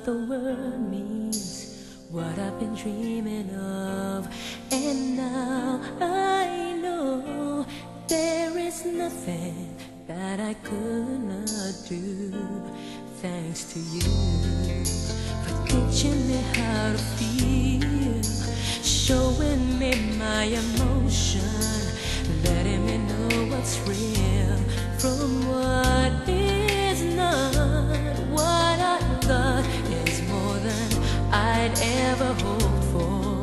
the world means, what I've been dreaming of. And now I know there is nothing that I could not do. Thanks to you for teaching me how to feel, showing me my emotion, letting me know what's real from what is not. What I thought is more than I'd ever hoped for,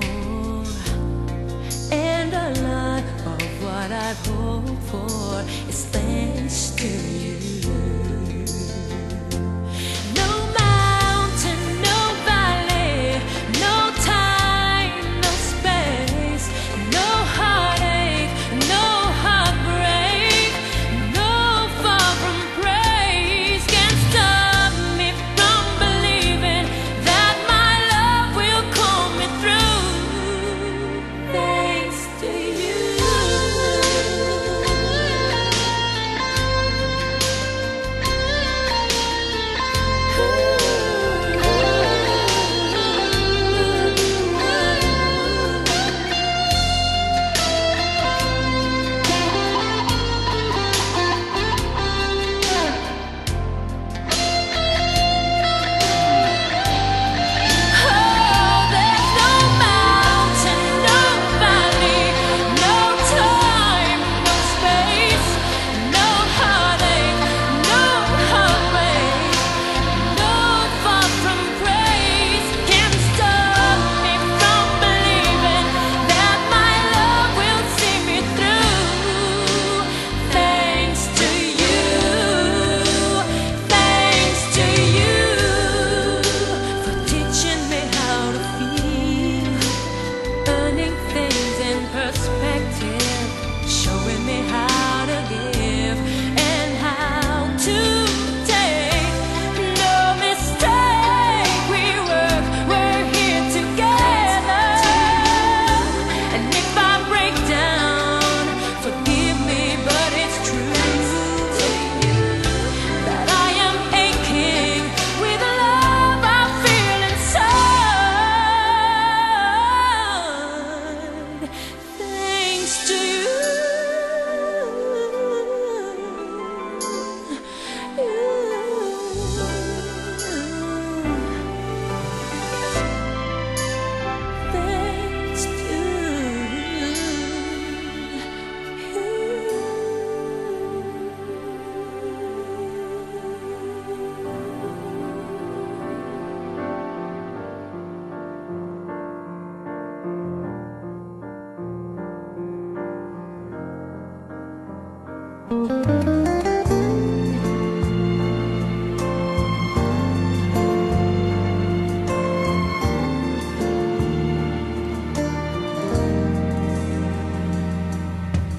and a lot of what I've hoped for is thanks to you.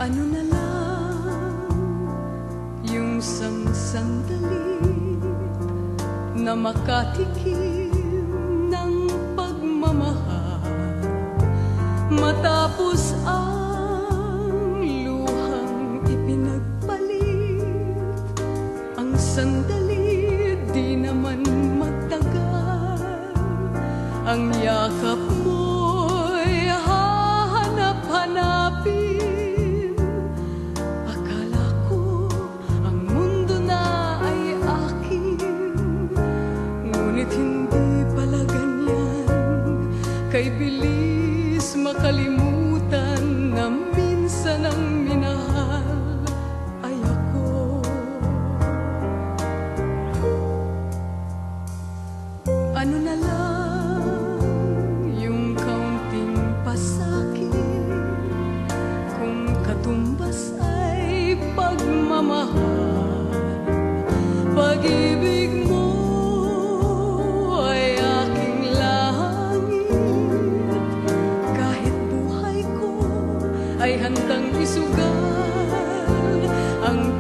Ano na lang yung sandali na makatikim ng pagmamahal, matapos ang luhang ipinagpalit. Ang sandali di naman magtagal, ang yakap mo'y hahanap-hanapin. Kay bilis makalimutan na minsan ang minahal ay ako. Ano na lang yung kaunting pasakit, kung katumbas ay pagmamahal, pag-ibig mo ay aking langit. Ay handang isugal ang